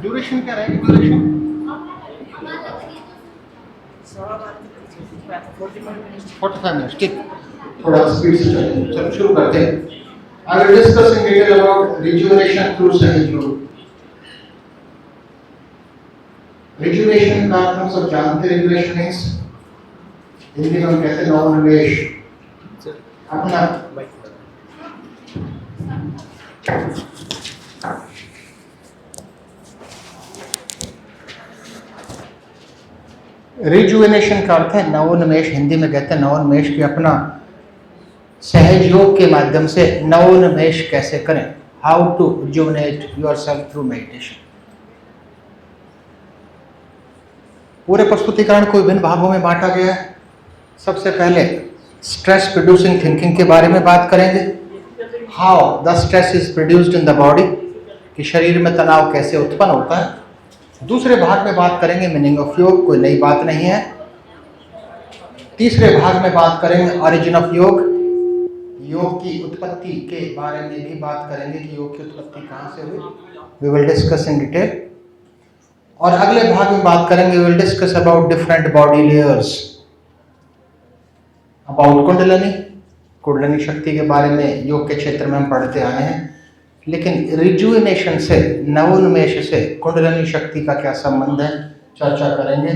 Duration क्या रहेगी? Duration 45 minute, ठीक। थोड़ा स्पीड से चलेंगे, चलो शुरू करते हैं। I will discuss in detail about rejuvenation through सहज योग। रिजुवेशन का हम सब जानते हैं। रिजुवेशन मींस हिंदी में हम कहते हैं नवोन्मेष। अपना रिजुवेनेशन का अर्थ है नवोन्मेष। हिंदी में कहते हैं नवोन्मेष की अपना सहज योग के माध्यम से नवोन्मेष कैसे करें। How to rejuvenate yourself through meditation. पूरे प्रस्तुतिकरण को विभिन्न भागों में बांटा गया है। सबसे पहले स्ट्रेस प्रोड्यूसिंग थिंकिंग के बारे में बात करेंगे। How the stress is produced in the body, कि शरीर में तनाव कैसे उत्पन्न होता है। दूसरे भाग में बात करेंगे मीनिंग ऑफ योग, कोई नई बात नहीं है। तीसरे भाग में बात करेंगे ओरिजिन ऑफ योग, योग की उत्पत्ति के बारे में भी बात करेंगे कि योग की उत्पत्ति कहाँ से हुई। We will discuss in detail. और अगले भाग में बात करेंगे, we will discuss about different body layers, about kundalini. कुंडलिनी शक्ति के बारे में योग के क्षेत्र में हम पढ़ते आए हैं, लेकिन रिजुवेनेशन से, नवोन्मेष से कुंडलिनी शक्ति का क्या संबंध है, चर्चा करेंगे।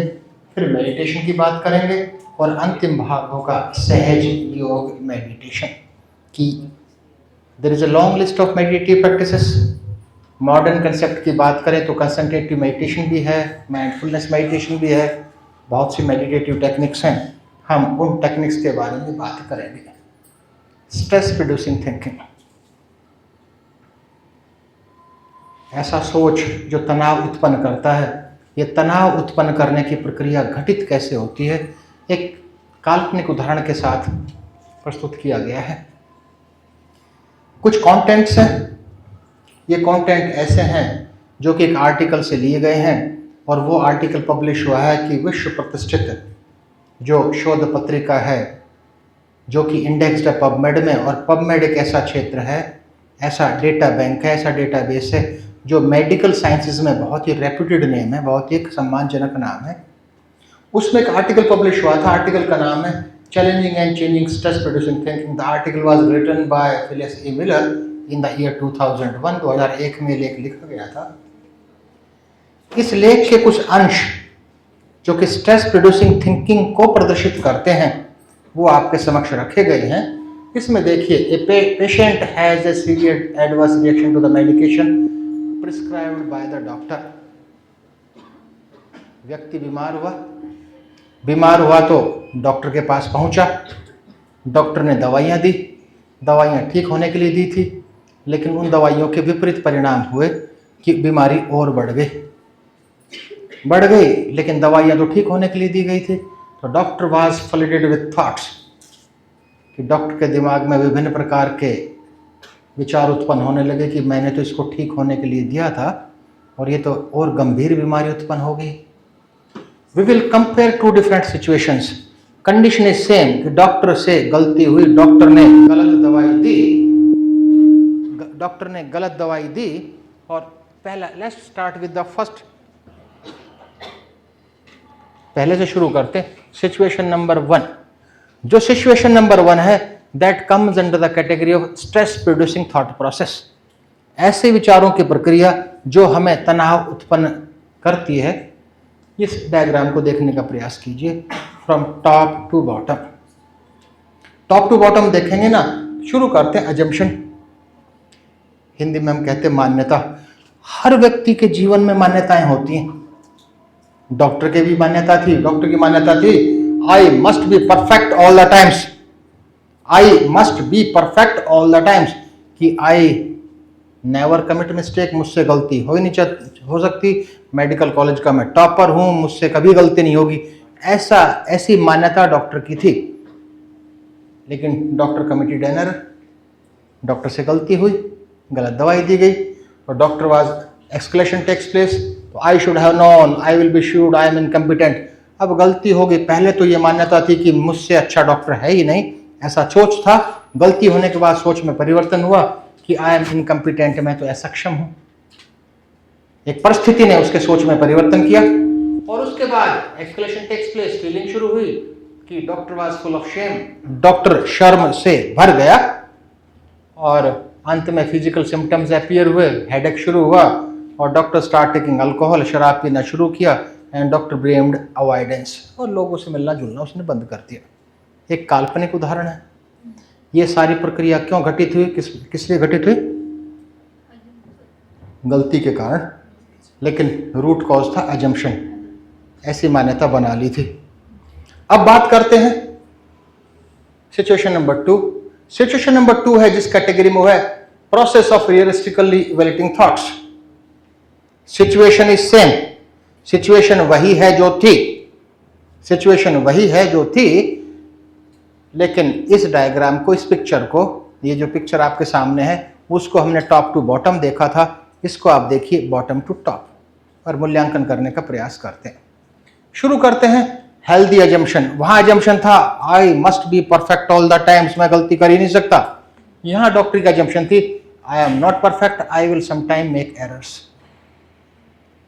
फिर मेडिटेशन की बात करेंगे और अंतिम भाग होगा सहज योग मेडिटेशन की। There is a long list of meditative practices. Modern concept की बात करें तो कंसंट्रेटिव मेडिटेशन भी है, माइंडफुलनेस मेडिटेशन भी है, बहुत सी मेडिटेटिव टेक्निक्स हैं। हम उन टेक्निक्स के बारे में बात करेंगे। स्ट्रेस प्रोड्यूसिंग थिंकिंग, ऐसा सोच जो तनाव उत्पन्न करता है। ये तनाव उत्पन्न करने की प्रक्रिया घटित कैसे होती है, एक काल्पनिक उदाहरण के साथ प्रस्तुत किया गया है। कुछ कंटेंट्स हैं, ये कंटेंट ऐसे हैं जो कि एक आर्टिकल से लिए गए हैं, और वो आर्टिकल पब्लिश हुआ है कि विश्व प्रतिष्ठित जो शोध पत्रिका है जो कि इंडेक्स्ड है पबमेड में। और पबमेड एक ऐसा क्षेत्र है, ऐसा डेटा बैंक है, ऐसा डेटाबेस है जो मेडिकल साइंसेज में बहुत ही रेप्यूटेड नेम है, बहुत ही एक सम्मानजनक नाम है। उसमें एक आर्टिकल पब्लिश हुआ था। आर्टिकल का नाम है challenging and changing stress producing thinking. The article was written by Phyllis A Miller in the year 2001। 2001 में लेख लिखा गया था। इस लेख के कुछ अंश जो कि स्ट्रेस प्रोड्यूसिंग थिंकिंग को प्रदर्शित करते हैं वो आपके समक्ष रखे गए हैं। इसमें देखिए, a patient has a serious adverse reaction to the medication prescribed by the doctor. व्यक्ति बीमार हुआ तो डॉक्टर के पास पहुंचा। डॉक्टर ने दवाइयां दी, दवाइयां ठीक होने के लिए दी थी, लेकिन उन दवाइयों के विपरीत परिणाम हुए कि बीमारी और बढ़ गई। लेकिन दवाइयां तो ठीक होने के लिए दी गई थी। तो doctor was flooded with thoughts, कि डॉक्टर के दिमाग में विभिन्न प्रकार के विचार उत्पन्न होने लगे कि मैंने तो इसको ठीक होने के लिए दिया था और ये तो और गंभीर बीमारी उत्पन्न हो गई। We will compare two different situations. Condition is same, कि डॉक्टर से गलती हुई, डॉक्टर ने गलत दवाई दी। और पहला, let's start with the first, पहले से शुरू करते हैं। सिचुएशन नंबर 1, जो सिचुएशन नंबर 1 है, that comes under the category of stress producing thought process. ऐसे विचारों की प्रक्रिया जो हमें तनाव उत्पन्न करती है। इस डायग्राम को देखने का प्रयास कीजिए from top to bottom. Top to bottom देखेंगे ना, शुरू करते हैं अजम्पशन। हिंदी में हम कहते हैं मान्यता। हर व्यक्ति के जीवन में मान्यताएं होती हैं। डॉक्टर की मान्यता थी, I must be perfect all the times. कि आई नेवर कमिट मिस्टेक, मुझसे गलती हो सकती। मेडिकल कॉलेज का मैं टॉपर हूं, मुझसे कभी गलती नहीं होगी। ऐसी मान्यता डॉक्टर की थी। लेकिन doctor committed an error, doctor से गलती हुई, गलत दवाई दी गई, और doctor was escalation takes place. तो I should have known, I will be sued, I am incompetent. अब गलती हो गई। पहले तो ये मान्यता थी कि मुझसे अच्छा डॉक्टर है ही नहीं, ऐसा सोच था, गलती होने के बाद सोच में परिवर्तन हुआ कि आई एम इनकम्पिटेंट, मैं तो असक्षम हूं। एक परिस्थिति ने उसके सोच में परिवर्तन किया और उसके बाद एक्सक्लेशन टेक्स प्लेस, फीलिंग शुरू हुई कि doctor was full of shame, doctor शर्म से भर गया और अंत में फिजिकल सिम्टम्स अपीयर हुए, हेडेक शुरू हुआ और डॉक्टर स्टार्ट टेकिंग अल्कोहल, शराब पीना शुरू किया एंड डॉक्टर ब्लेम्ड अवॉइडेंस, और लोगों से मिलना जुलना उसने बंद कर दिया। एक काल्पनिक उदाहरण है। ये सारी प्रक्रिया क्यों घटित हुई, किस लिए घटित हुई? गलती के कारण, लेकिन रूट कॉज था अजम्पशन, ऐसी मान्यता बना ली थी। अब बात करते हैं सिचुएशन नंबर 2। सिचुएशन नंबर 2 है जिस कैटेगरी में वो है process of realistically evaluating thoughts. Situation is same, situation वही है जो थी, सिचुएशन वही है जो थी, लेकिन इस डायग्राम को, इस पिक्चर को, ये जो पिक्चर आपके सामने है उसको हमने टॉप टू बॉटम देखा था, इसको आप देखिए बॉटम टू टॉप और मूल्यांकन करने का प्रयास करते हैं। शुरू करते हैं हेल्दी अजम्पशन। वहां अजम्पशन था I must be perfect all the times, मैं गलती कर ही नहीं सकता। यहां डॉक्टर की अजम्पशन थी I am not perfect, I will sometime make errors,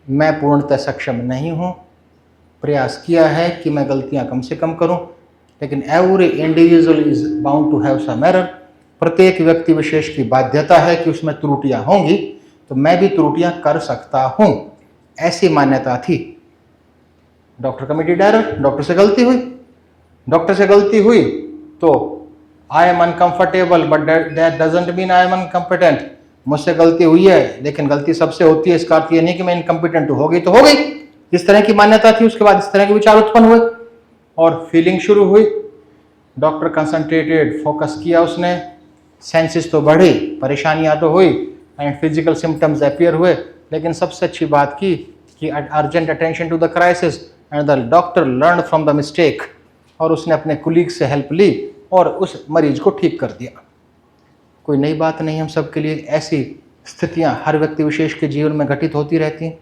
मैं पूर्णतः सक्षम नहीं हूं, प्रयास किया है कि मैं गलतियां कम से कम करूं, लेकिन every individual is bound to have some error, प्रत्येक व्यक्ति विशेष की बाध्यता है कि उसमें त्रुटियां होंगी, तो मैं भी त्रुटियां कर सकता हूं, ऐसी मान्यता थी। डॉक्टर कमिटेड एरर, डॉक्टर से गलती हुई, डॉक्टर से गलती हुई तो I am uncomfortable but that doesn't mean I am incompetent, मुझसे गलती हुई है लेकिन गलती सबसे होती है, इसका अर्थ ये नहीं कि मैं इनकम्पिटेंट हूं, हो गई तो हो गई। इस तरह की मान्यता थी। उसके बाद इस तरह के विचार उत्पन्न हुए और फीलिंग शुरू हुई। डॉक्टर कंसंट्रेटेड, फोकस किया उसने, सेंसेस तो बढ़ी, परेशानियां तो हुई एंड फिजिकल सिम्टम्स अपीयर हुए, लेकिन सबसे अच्छी बात की कि urgent attention to the crisis and the doctor learn from the mistake, और उसने अपने कुलीग से हेल्प ली और उस मरीज को ठीक कर दिया। कोई नई बात नहीं हम सब के लिए, ऐसी स्थितियां हर व्यक्ति विशेष के जीवन में घटित होती रहती हैं।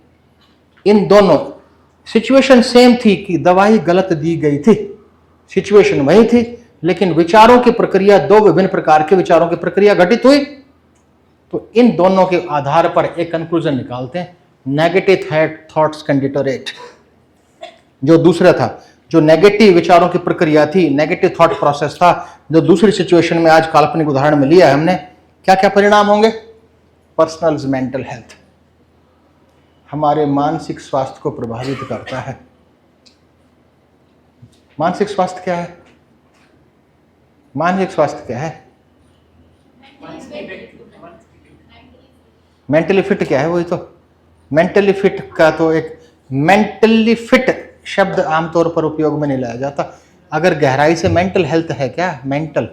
इन दोनों सिचुएशन सेम थी कि दवाई गलत दी गई थी, सिचुएशन वही थी, लेकिन विचारों की प्रक्रिया, दो विभिन्न प्रकार के विचारों की प्रक्रिया घटित हुई। तो इन दोनों के आधार पर एक कंक्लूजन निकालते हैं, नेगेटिव थॉट्स कैन डिटोरेट। जो दूसरा था, जो नेगेटिव विचारों की प्रक्रिया थी, नेगेटिव थॉट प्रोसेस था, जो दूसरी सिचुएशन में आज काल्पनिक उदाहरण में लिया है हमने, क्या क्या परिणाम होंगे? पर्सनल मेंटल हेल्थ, हमारे मानसिक स्वास्थ्य को प्रभावित करता है। मानसिक स्वास्थ्य क्या है? मानसिक स्वास्थ्य क्या है? मेंटली फिट क्या है? वही तो मेंटली फिट का तो एक मेंटली फिट शब्द आमतौर पर उपयोग में नहीं लाया जाता। अगर गहराई से मेंटल हेल्थ है क्या? मेंटल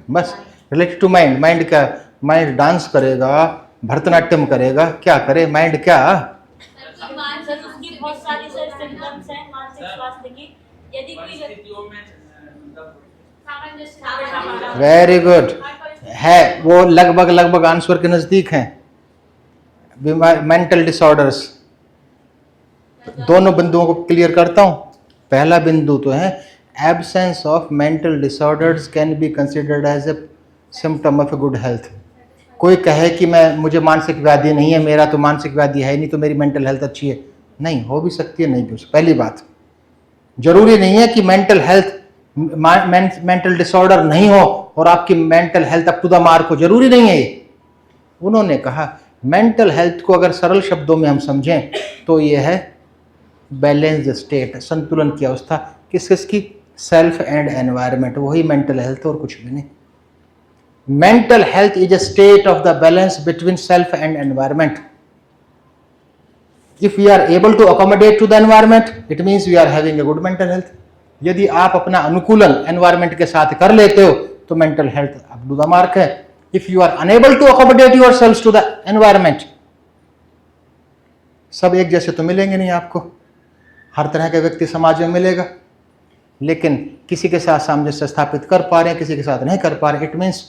बस रिलेटेड टू माइंड। माइंड क्या? माइंड डांस करेगा, भरतनाट्यम करेगा, क्या करे माइंड? क्या उसकी बहुत सारी सिम्टम्स हैं मानसिक स्वास्थ्य की, यदि कोई वेरी गुड है, वो लगभग आंसर के नजदीक हैं। मेंटल डिसऑर्डर्स, दोनों बिंदुओं को क्लियर करता हूं। पहला बिंदु तो है absence of mental disorders can be considered as a symptom of a good health. कोई कहे कि मुझे मानसिक व्याधि नहीं है, मेरा तो मानसिक व्याधि है नहीं, तो मेरी मेंटल हेल्थ अच्छी है, नहीं हो भी सकती है, नहीं भी हो सकती। पहली बात, जरूरी नहीं है कि मेंटल हेल्थ, मेंटल डिसऑर्डर नहीं हो और आपकी mental health up to the mark हो, जरूरी नहीं है ये। उन्होंने कहा मेंटल हेल्थ को अगर सरल शब्दों में हम समझें तो ये है बैलेंस्ड स्टेट, संतुलन की अवस्था। किसकी? सेल्फ एंड एनवायरनमेंट, वही मेंटल हेल्थ और कुछ भी नहीं। Mental health is a state of the balance between self and environment. If we are able to accommodate to the environment, it means we are having a good mental health. यदि आप अपना अनुकूलन environment के साथ कर लेते हो तो mental health up to the mark है। If you are unable to accommodate yourselves to the environment, सब एक जैसे तो मिलेंगे नहीं आपको, हर तरह के व्यक्ति समाज में मिलेगा, लेकिन किसी के साथ सामंजस्य स्थापित कर पा रहे हैं, किसी के साथ नहीं कर पा रहे, it means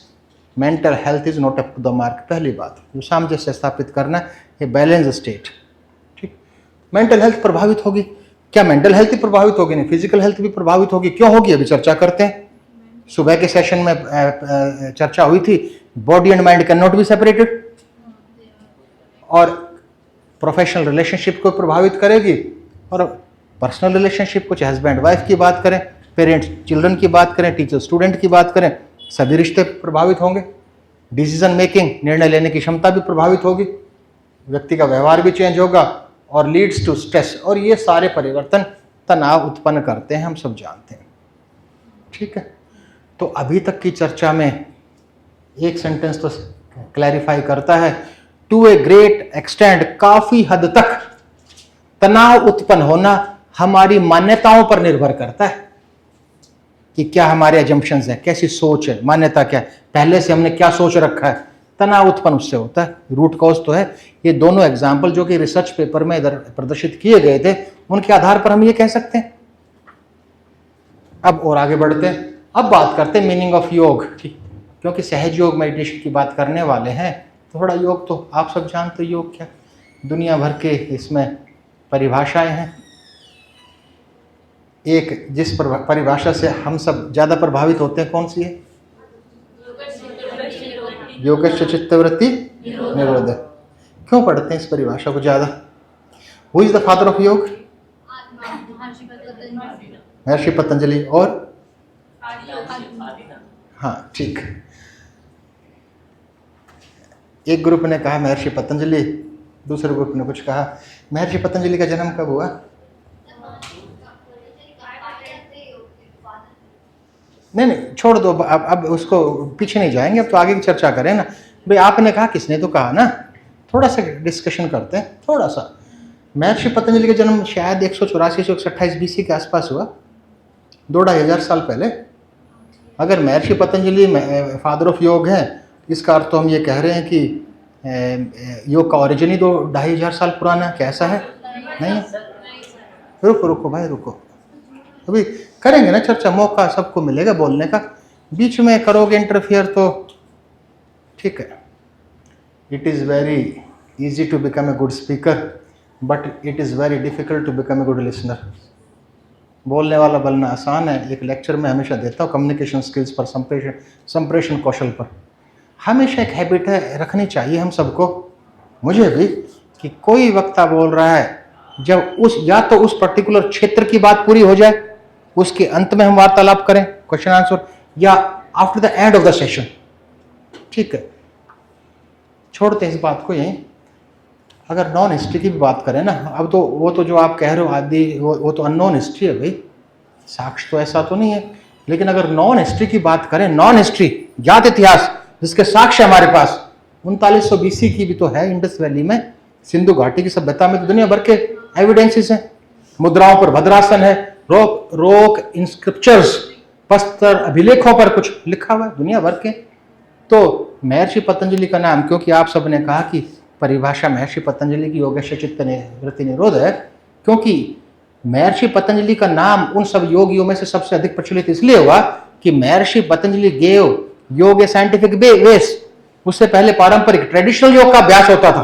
mental health is not up to the mark. पहली बात, जो सामंजस्य स्थापित करना, ये बैलेंस स्टेट। ठीक, मेंटल हेल्थ प्रभावित होगी, क्या मेंटल हेल्थ ही प्रभावित होगी? नहीं, फिजिकल हेल्थ भी प्रभावित होगी। क्यों होगी? अभी चर्चा करते हैं। सुबह के सेशन में चर्चा हुई थी, body and mind can not be separated, और प्रोफेशनल रिलेशनशिप को प्रभावित करेगी, और पर्सनल रिलेशनशिप, कुछ हस्बैंड वाइफ की बात करें, पेरेंट्स चिल्ड्रन की बात करें, टीचर स्टूडेंट की बात करें, सभी रिश्ते प्रभावित होंगे। डिसीजन मेकिंग, निर्णय लेने की क्षमता भी प्रभावित होगी, व्यक्ति का व्यवहार भी चेंज होगा, और लीड्स टू स्ट्रेस। और ये सारे परिवर्तन तनाव उत्पन्न करते हैं, हम सब जानते हैं। ठीक है, तो अभी तक की चर्चा में एक सेंटेंस तो क्लैरिफाई करता है, टू ए ग्रेट एक्सटेंड, काफी हद तक तनाव उत्पन्न होना हमारी मान्यताओं पर निर्भर करता है कि क्या हमारे एजम्पशंस है, कैसी सोच है, मान्यता क्या है, पहले से हमने क्या सोच रखा है, तनाव उत्पन्न उससे होता है। रूट कॉज तो है। ये दोनों एग्जाम्पल जो कि रिसर्च पेपर में इधर प्रदर्शित किए गए थे, उनके आधार पर हम ये कह सकते हैं। अब और आगे बढ़ते हैं, अब बात करते हैं मीनिंग ऑफ योग की, क्योंकि सहज योग मेडिटेशन की बात करने वाले हैं। थोड़ा योग तो आप सब जानते हो, योग क्या, दुनिया भर के इसमें परिभाषाएं हैं। एक जिस परिभाषा से हम सब ज़्यादा प्रभावित होते हैं, कौन सी है? योगस्य चित्तवृत्ति निरोध। क्यों पढ़ते हैं इस परिभाषा को ज़्यादा? Who is the father of योग? महर्षि पतंजलि। और हाँ, ठीक। एक ग्रुप ने कहा महर्षि पतंजलि, दूसरे ग्रुप ने कुछ कहा। महर्षि पतंजलि का जन्म कब हुआ? नहीं, छोड़ दो, अब उसको पीछे नहीं जाएंगे, अब तो आगे की चर्चा करें ना। भाई आपने कहा, किसने तो कहा ना, थोड़ा सा डिस्कशन करते हैं, थोड़ा सा। महर्षि पतंजलि का जन्म शायद 184-128 BC के आसपास हुआ, 2-2,500 साल पहले। अगर महर्षि पतंजलि फादर ऑफ योग है, इसका अर्थ तो हम ये कह रहे हैं कि योग का ओरिजिन ही 2-2,500 साल पुराना है। कैसा है? नहीं। रुको भाई, रुको, अभी करेंगे ना चर्चा, मौका सबको मिलेगा बोलने का। बीच में करोगे इंटरफियर तो ठीक है। It is very easy to become a good speaker, but it is very difficult to become a good listener. बोलने वाला बनना आसान है। एक लेक्चर में हमेशा देता हूँ कम्युनिकेशन स्किल्स पर, संप्रेषण कौशल पर। हमेशा एक हैबिट है, रखनी चाहिए हम सबको, मुझे भी, कि कोई वक्ता बोल रहा है, जब या तो उस पर्टिकुलर क्षेत्र की बात पूरी हो जाए, उसके अंत में हम वार्तालाप करें, क्वेश्चन आंसर, या after the end of the session. ठीक है, छोड़ते हैं इस बात को यहीं। अगर नॉन हिस्ट्री की भी बात करें ना, अब तो वो तो जो आप कह रहे हो आदि, वो तो अननोन हिस्ट्री है भाई, साक्ष्य तो ऐसा तो नहीं है। लेकिन अगर नॉन हिस्ट्री की बात करें, नॉन हिस्ट्री, ज्ञात इतिहास, जिसके साक्ष्य हमारे पास 3900 BC की भी तो है, इंडस वैली में, सिंधु घाटी की सभ्यता में तो दुनिया भर के एविडेंसेस हैं। मुद्राओं पर भद्रासन है, रोक इंस्क्रिप्चर्स, पस्तर अभिलेखों पर कुछ लिखा हुआ है दुनिया भर के। तो महर्षि पतंजलि का नाम, क्योंकि आप सबने कहा कि परिभाषा महर्षि पतंजलि की योगस्य चित्तवृत्ति निरोध है, क्योंकि महर्षि पतंजलि का नाम उन सब योगियों में से सबसे अधिक प्रचलित इसलिए हुआ कि महर्षि पतंजलि गेव योग ए साइंटिफिक बेस। उससे पहले पारंपरिक ट्रेडिशनल योग का अभ्यास होता था।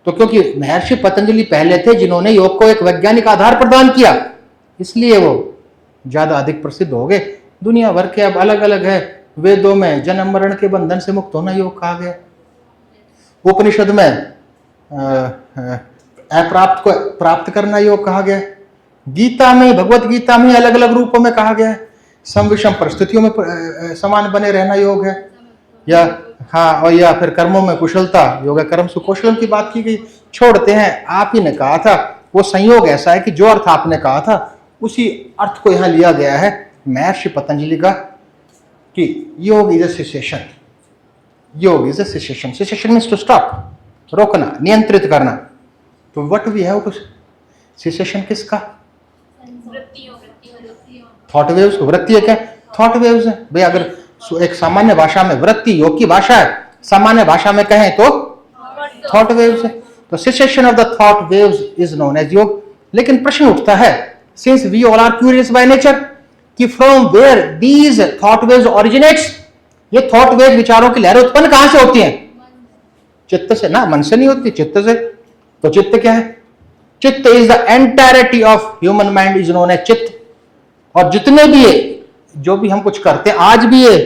तो क्योंकि महर्षि पतंजलि पहले थे जिन्होंने योग को एक वैज्ञानिक आधार प्रदान किया, इसलिए वो ज्यादा अधिक प्रसिद्ध हो गए। दुनिया भर के अब अलग अलग है। वेदों में जन्म मरण के बंधन से मुक्त होना योग कहा गया, उपनिषद में अप्राप्त को प्राप्त करना योग कहा गया, गीता में, भगवत गीता में अलग अलग रूपों में कहा गया है, सम विषम परिस्थितियों में समान बने रहना योग है, या हाँ, और या फिर कर्मों में कुशलता, योग कर्म सुकौशलम की बात की गई। छोड़ते हैं, आप ही ने कहा था, वो संयोग ऐसा है कि जो अर्थ आपने कहा था उसी अर्थ को यहाँ लिया गया है महर्षि पतंजलि का, कि yoga is a cessation. Yoga is a cessation. Cessation means to stop, रोकना, नियंत्रित करना। तो what we have to cessation किसका? Thought waves. वृत्ति है क्या? थॉट वेव्स है भाई। अगर एक सामान्य भाषा में, वृत्ति योग की भाषा है, सामान्य भाषा में कहें तो थॉट वेव्स है। तो cessation of the thought waves is known as yoga. लेकिन प्रश्न उठता है, since we all are curious by nature, कि from where these thought waves originates, ये थॉट वेव विचारों की लहरें उत्पन्न कहां से होती हैं? चित्त से ना, मन से नहीं होती, चित्त से। तो चित्त क्या है? Chitta is the entirety of human mind is known as chitta. और जितने भी ये जो भी हम कुछ करते हैं, आज भी ये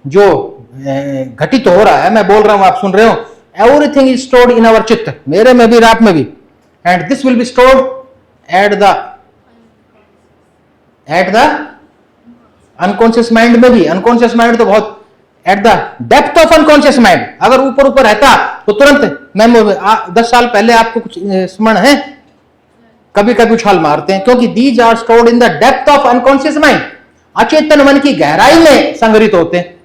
जो घटित हो रहा है, मैं बोल रहा हूं आप सुन रहे हो, एवरीथिंग इज स्टोर्ड इन अवर चित्त, मेरे में भी आप में भी। And this will be stored at the unconscious mind में भी। अनकॉन्शियस माइंड तो बहुत at the depth of unconscious mind. अगर ऊपर ऊपर रहता तो तुरंत मेमोरी 10 साल पहले आपको कुछ स्मरण है, कभी कभी उछाल मारते हैं, क्योंकि these are stored in the depth of unconscious mind. अचेतन मन की गहराई में संग्रहित होते हैं।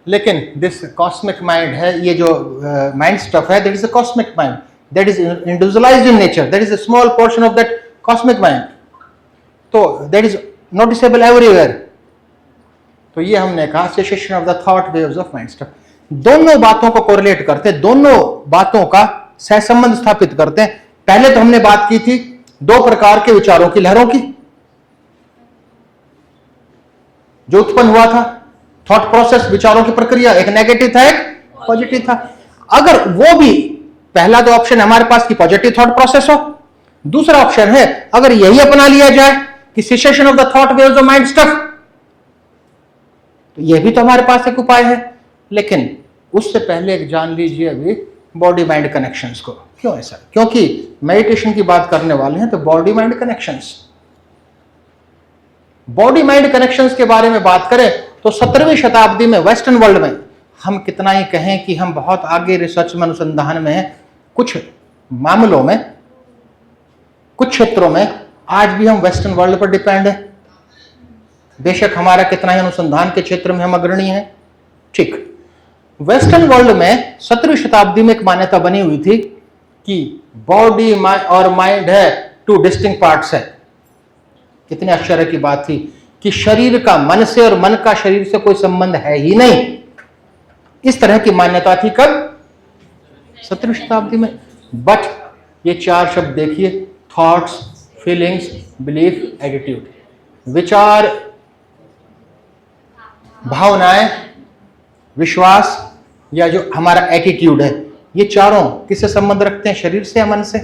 लेकिन दिस कॉस्मिक माइंड है, ये जो माइंड स्टफ है, that is a cosmic mind, that is individualised in nature, that is a small portion of that cosmic mind. तो दैट इज नोटिसेबल एवरीवेयर। तो ये हमने कहा cessation of the thought waves of mind stuff. दोनों बातों को correlate करते हैं, दोनों बातों का सहसंबंध स्थापित करते हैं। पहले तो हमने बात की थी दो प्रकार के विचारों की, लहरों की, जो उत्पन्न हुआ था, थॉट प्रोसेस, विचारों की प्रक्रिया, एक नेगेटिव था एक पॉजिटिव था। अगर वो भी, पहला तो ऑप्शन हमारे पास कि पॉजिटिव थॉट प्रोसेस हो, दूसरा ऑप्शन है अगर यही अपना लिया जाए कि cessation of the thought waves of mind stuff, तो यह भी तो हमारे पास एक उपाय है। लेकिन उससे पहले एक जान लीजिए अभी बॉडी माइंड कनेक्शंस को। क्यों ऐसा? क्योंकि मेडिटेशन की बात करने वाले हैं, तो body mind connections, body mind connections के बारे में बात करें तो 17वीं शताब्दी में वेस्टर्न वर्ल्ड में, हम कितना ही कहें कि हम बहुत आगे रिसर्च में, अनुसंधान में हैं, कुछ मामलों में, कुछ क्षेत्रों में आज भी हम वेस्टर्न वर्ल्ड पर डिपेंड है। बेशक हमारा कितना ही अनुसंधान के क्षेत्र में हम अग्रणी हैं, ठीक। वेस्टर्न वर्ल्ड में 17वीं शताब्दी में एक मान्यता बनी हुई थी कि बॉडी और माइंड है टू डिस्टिंक्ट पार्ट्स है। कितनी आश्चर्य की बात थी कि शरीर का मन से और मन का शरीर से कोई संबंध है ही नहीं। इस तरह की मान्यता थी कब? 17वीं शताब्दी में। बट ये चार शब्द देखिए, थॉट्स, फीलिंग्स, बिलीफ, एटीट्यूड। विचार, भावनाएं, विश्वास या जो हमारा एटीट्यूड है, ये चारों किससे संबंध रखते हैं? शरीर से या मन से?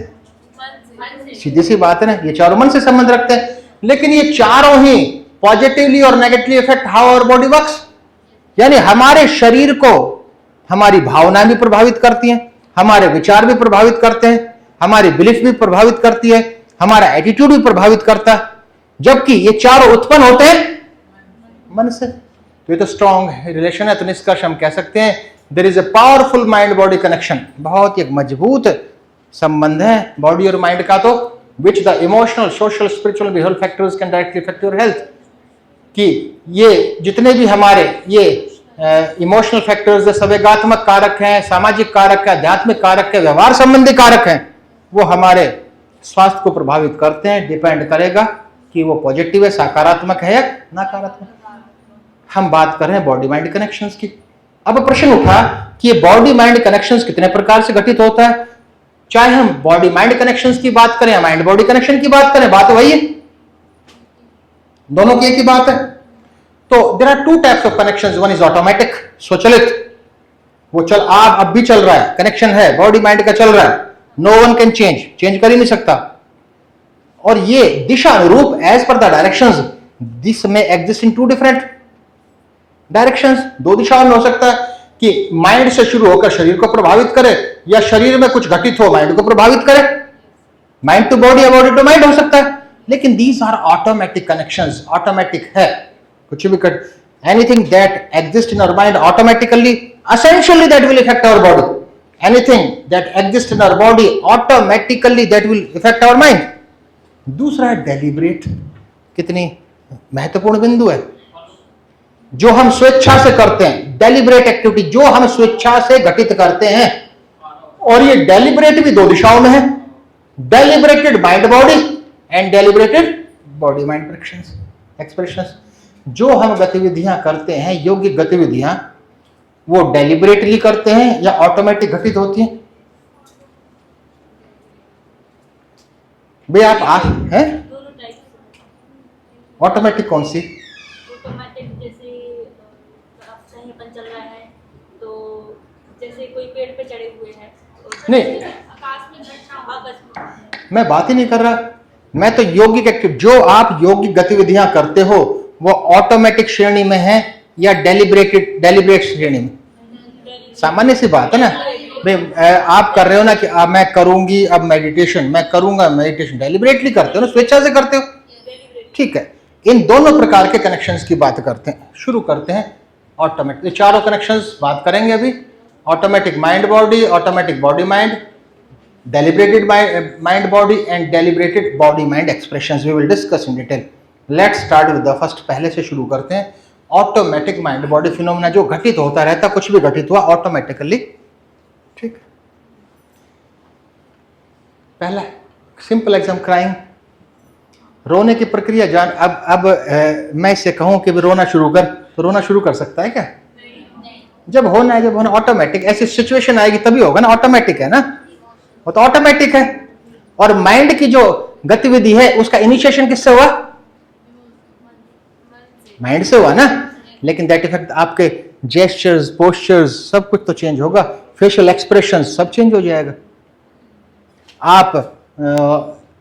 सीधी सी बात है ना, ये चारों मन से संबंध रखते हैं। लेकिन ये चारों ही पॉजिटिवली और negatively effect how our body works. यानी हमारे शरीर को हमारी भावनाएं भी प्रभावित करती हैं, हमारे विचार भी प्रभावित करते हैं, हमारी बिलीफ भी प्रभावित करती है, हमारा एटीट्यूड भी प्रभावित करता है, जबकि ये चारों उत्पन्न होते हैं मन से। तो ये तो स्ट्रॉन्ग रिलेशन है। तो निष्कर्ष हम कह सकते हैं there is a powerful mind body connection. बहुत ही एक मजबूत संबंध है बॉडी और माइंड का, तो which the emotional, social, spiritual, behavioral factors can directly affect your health। कि ये जितने भी हमारे ये इमोशनल फैक्टर्स, संवेगात्मक कारक हैं, सामाजिक कारक है, आध्यात्मिक कारक है, व्यवहार संबंधी कारक हैं, वो हमारे स्वास्थ्य को प्रभावित करते हैं। डिपेंड करेगा कि वो पॉजिटिव है, सकारात्मक है या नकारात्मक। हम बात कर रहे हैं बॉडी माइंड कनेक्शंस की। अब प्रश्न उठा कि ये बॉडी माइंड कनेक्शंस कितने प्रकार से घटित होता है। चाहे हम बॉडी माइंड कनेक्शंस की बात करें या माइंड बॉडी कनेक्शन की बात करें, बात वही है, दोनों की एक ही बात है। तो there are two types of connections. One is automatic, स्वचालित, वो अब भी चल रहा है, कनेक्शन है, बॉडी माइंड का चल रहा है, नो वन कैन चेंज कर ही नहीं सकता। और ये दिशा अनुरूप, as per the directions, this may exist in two different directions. दो दिशाओं में हो सकता है कि माइंड से शुरू होकर शरीर को प्रभावित करे, या शरीर में कुछ घटित हो माइंड को प्रभावित करे। माइंड टू बॉडी या बॉडी टू माइंड हो सकता है। लेकिन these are automatic connections. Automatic है, कुछ भी कर, anything that exist in our mind automatically, essentially that will effect our body. Anything that exist in our body automatically that will effect our mind. दूसरा है डेलिब्रेट। कितनी महत्वपूर्ण बिंदु है, जो हम स्वेच्छा से करते हैं, डेलिब्रेट एक्टिविटी, जो हम स्वेच्छा से घटित करते हैं। और ये डेलिब्रेट भी दो दिशाओं में है, deliberated mind body and deliberated body mind expressions. जो हम गतिविधियां करते हैं, योगिक गतिविधियां, वो डेलिब्रेटली करते हैं या ऑटोमेटिक घटित होती हैं? भाई आप हैं ऑटोमेटिक कौन सी? ऑटोमेटिक जैसे आप कहीं पर चल रहा है तो जैसे कोई पेड़ पे चढ़े हुए हैं, नहीं, मैं बात ही नहीं कर रहा, मैं तो यौगिक एक्टिव, जो आप यौगिक गतिविधियां करते हो वो ऑटोमेटिक श्रेणी में है या डेलिब्रेट श्रेणी में? सामान्य सी बात है ना भाई, आप कर रहे हो ना कि अब मैं करूंगी, अब मेडिटेशन मैं करूंगा, मेडिटेशन डेलिब्रेटली करते हो ना, स्वेच्छा से करते हो, ठीक है। इन दोनों प्रकार के कनेक्शंस की बात करते हैं। शुरू करते हैं ऑटोमेटिक, चारों कनेक्शंस बात करेंगे अभी। Automatic mind body, automatic body mind, deliberated mind body and deliberated body mind expressions we will discuss in detail. Let's start with the first, पहले से शुरू करते हैं। ऑटोमेटिक माइंड बॉडी फिनोमेना, जो घटित होता रहता, कुछ भी घटित हुआ ऑटोमेटिकली, ठीक। पहला सिंपल एग्जाम, क्राइंग, रोने की प्रक्रिया जान। अब मैं इससे कहूं कि रोना शुरू कर, तो रोना शुरू कर सकता है क्या? जब होना है, जब होना ऑटोमेटिक, ऐसी सिचुएशन आएगी तभी होगा ना, ऑटोमेटिक है ना, वो तो ऑटोमेटिक है। और माइंड की जो गतिविधि है उसका इनिशिएशन किससे हुआ? माइंड से हुआ ना। लेकिन दैट इफेक्ट आपके जेस्चर्स, पोस्चर्स, सब कुछ तो चेंज होगा, फेशियल एक्सप्रेशन सब चेंज हो जाएगा। आप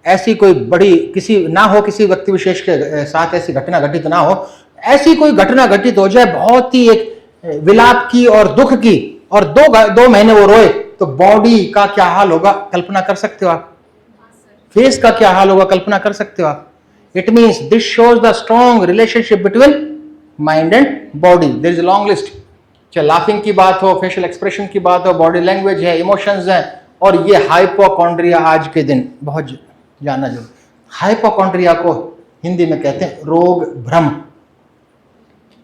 ऐसी कोई बड़ी किसी ना हो, किसी व्यक्ति विशेष के साथ ऐसी घटना घटित ना हो, ऐसी कोई घटना घटित हो जाए बहुत ही एक विलाप की और दुख की, और दो महीने वो रोए, तो बॉडी का क्या हाल होगा कल्पना कर सकते हो आप? फेस का क्या हाल होगा कल्पना कर सकते हो आप? It means this shows the strong relationship between mind and body. There is a long list, चाहे लाफिंग की बात हो, फेशियल एक्सप्रेशन की बात हो, बॉडी लैंग्वेज है, इमोशंस हैं, और ये हाइपोकॉन्ड्रिया आज के दिन बहुत जाना जरूर। हाइपोकॉन्ड्रिया को हिंदी में कहते हैं रोग भ्रम।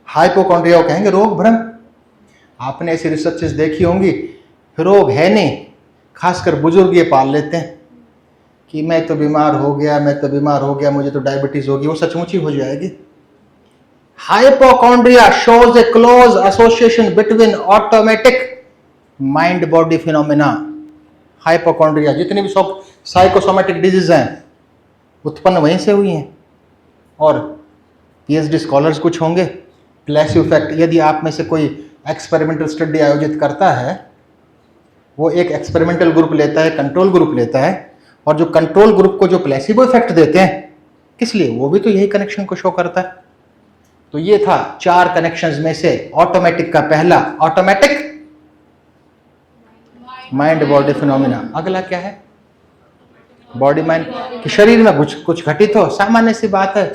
हाइपोकॉन्ड्रिया को कहेंगे रोग भ्रम। आपने ऐसी रिसर्चेस देखी होंगी, रोग है नहीं, खासकर बुजुर्ग ये पाल लेते हैं कि मैं तो बीमार हो गया, मैं तो बीमार हो गया, मुझे तो डायबिटीज होगी, वो सचमुच ही हो जाएगी। हाइपोकॉन्ड्रिया शोज ए close association between automatic mind body phenomena. Hypochondria, जितनी भी साइकोसोमेटिक डिजीज हैं उत्पन्न वहीं से हुई हैं। और पीएचडी स्कॉलर्स कुछ होंगे, प्लेसिबो इफेक्ट, यदि आप में से कोई एक्सपेरिमेंटल स्टडी आयोजित करता है, वो एक एक्सपेरिमेंटल ग्रुप लेता है, कंट्रोल ग्रुप लेता है, और जो कंट्रोल ग्रुप को जो प्लेसिबो इफेक्ट देते हैं, किस लिए? वो भी तो यही कनेक्शन को शो करता है। तो ये था 4 कनेक्शंस में से ऑटोमेटिक का पहला, ऑटोमेटिक माइंड बॉडी फिनोमेना। अगला क्या है? बॉडी माइंड, कि शरीर में कुछ घटित हो, सामान्य सी बात है।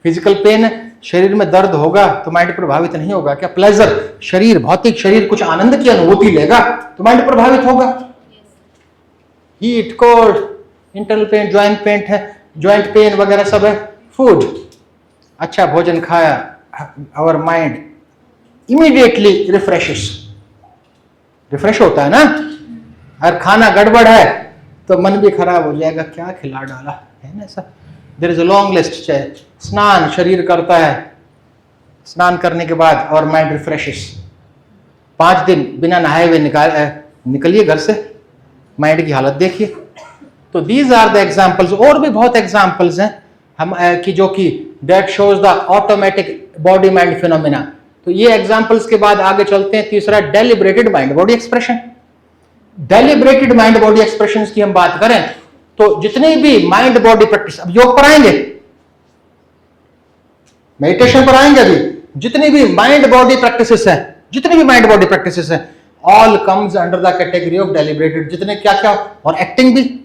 फिजिकल पेन, शरीर में दर्द होगा तो माइंड प्रभावित नहीं होगा क्या? प्लेजर, शरीर, भौतिक शरीर कुछ आनंद की अनुभूति लेगा तो माइंड प्रभावित होगा। Heat, cold, internal pain, joint pain वगैरह सब है। फूड, अच्छा भोजन खाया, आवर माइंड इमीडिएटली रिफ्रेश होता है ना। अगर खाना गड़बड़ है तो मन भी खराब हो जाएगा, क्या खिला डाला है ना ऐसा। There is a long list. चाहे स्नान शरीर करता है, स्नान करने के बाद और माइंड रिफ्रेशेस। 5 दिन बिना नहाए हुए निकलिए घर से, माइंड की हालत देखिए। तो दीज आर द एग्जाम्पल्स, और भी बहुत एग्जाम्पल्स हैं हम कि जो कि that shows the automatic body mind phenomena. तो ये एग्जाम्पल्स के बाद आगे चलते हैं। तीसरा, deliberated mind body expression. Deliberated mind body expressions की हम बात करें तो जितनी भी माइंड बॉडी प्रैक्टिस, अब योग पर आएंगे, मेडिटेशन पर आएंगे, अभी जितनी भी माइंड बॉडी प्रैक्टिसेस हैं, जितनी भी माइंड बॉडी प्रैक्टिसेस हैं, all comes under the category of deliberated. जितने क्या क्या, और एक्टिंग भी,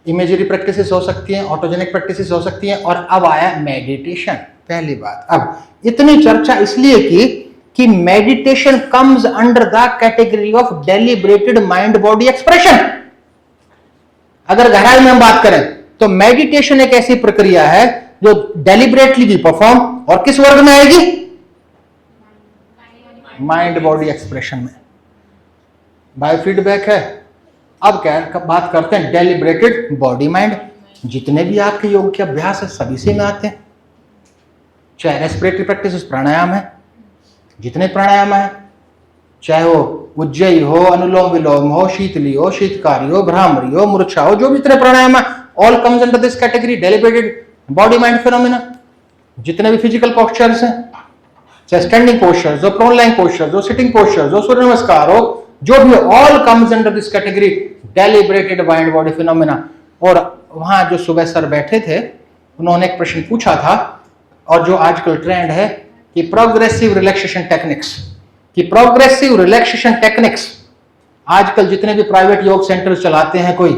इमेजरी प्रैक्टिसेस हो सकती हैं, ऑटोजेनिक प्रैक्टिसेस हो सकती हैं, और अब आया मेडिटेशन। पहली बात, अब इतनी चर्चा इसलिए की कि meditation comes under the category of deliberated mind body expression. अगर गहराई में हम बात करें तो मेडिटेशन एक ऐसी प्रक्रिया है जो डेलिब्रेटली भी परफॉर्म, और किस वर्ग में आएगी? माइंड बॉडी एक्सप्रेशन में। बायोफीडबैक है। अब क्या बात करते हैं डेलिब्रेटेड बॉडी माइंड। जितने भी आपके योग के अभ्यास है सभी से में आते हैं, चाहे रेस्पिरेटरी प्रैक्टिस, प्राणायाम है, जितने प्राणायाम है, चाहे वो उज्जयी हो, अनुलोम विलोम हो, शीतली हो, शीतकारी हो, भ्रामरी हो, मूर्छा हो, जो भी इतने प्राणायाम है, all comes under this category deliberated body mind phenomena. जितने भी फिजिकल पोस्चर्स हैं, चाहे स्टैंडिंग पोस्चर हो, प्रोन लाइन पोस्चर हो, सिटिंग पोस्चर हो, सूर्य नमस्कार हो, जो भी all comes under this category deliberated mind body phenomena. और वहां जो सुबह सर बैठे थे उन्होंने एक प्रश्न पूछा था, और जो आजकल ट्रेंड है कि प्रोग्रेसिव रिलैक्सेशन टेक्निक्स, कि प्रोग्रेसिव रिलैक्सेशन टेक्निक्स आजकल जितने भी प्राइवेट योग सेंटर चलाते हैं कोई,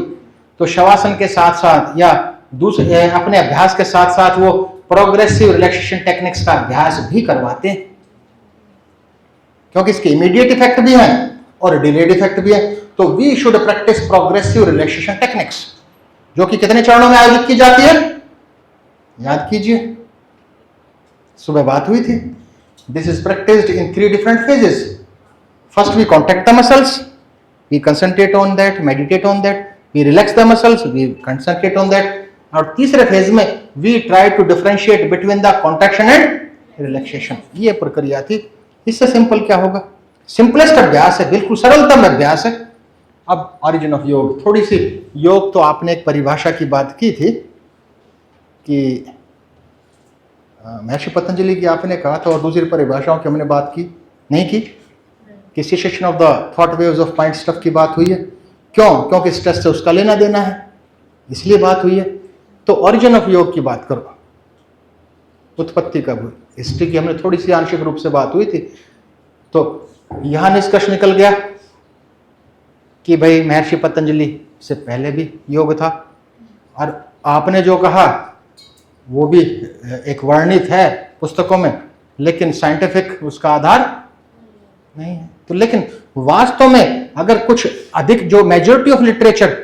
तो शवासन के साथ साथ या दूसरे अपने अभ्यास के साथ साथ वो प्रोग्रेसिव रिलैक्सेशन टेक्निक्स का अभ्यास भी करवाते हैं, क्योंकि इसके इमीडिएट इफेक्ट भी है और डिलेड इफेक्ट भी है। तो we should practise progressive relaxation techniques, जो कि कितने चरणों में आयोजित की जाती है, याद कीजिए, सुबह बात हुई थी। This is practised in 3 different phases. First we contact the muscles, we concentrate on that, meditate on that, we relax the muscles, we concentrate on that. और तीसरे फेज में we try to differentiate between the contraction and relaxation. ये प्रक्रिया थी। इससे simple क्या होगा, सिंपलेस्ट अभ्यास है, बिल्कुल सरलतम अभ्यास है। अब ऑरिजिन ऑफ योग, थोड़ी सी योग तो आपने एक परिभाषा की बात की थी कि महर्षि पतंजलि की आपने कहा था, और दूसरी परिभाषाओं की हमने बात की नहीं की, कि cessation of the thought waves of mind stuff की बात हुई है। क्यों? क्योंकि स्ट्रेस से उसका लेना देना है, इसलिए बात हुई है। तो ओरिजिन ऑफ योग की बात करो, उत्पत्ति कब हुई, हिस्ट्री की हमने थोड़ी सी आंशिक रूप से बात हुई थी। तो यहां निष्कर्ष निकल गया कि भाई महर्षि पतंजलि से पहले भी योग था, और आपने जो कहा वो भी एक वर्णित है पुस्तकों में, लेकिन साइंटिफिक उसका आधार नहीं है। तो लेकिन वास्तव में अगर कुछ अधिक जो मेजॉरिटी ऑफ लिटरेचर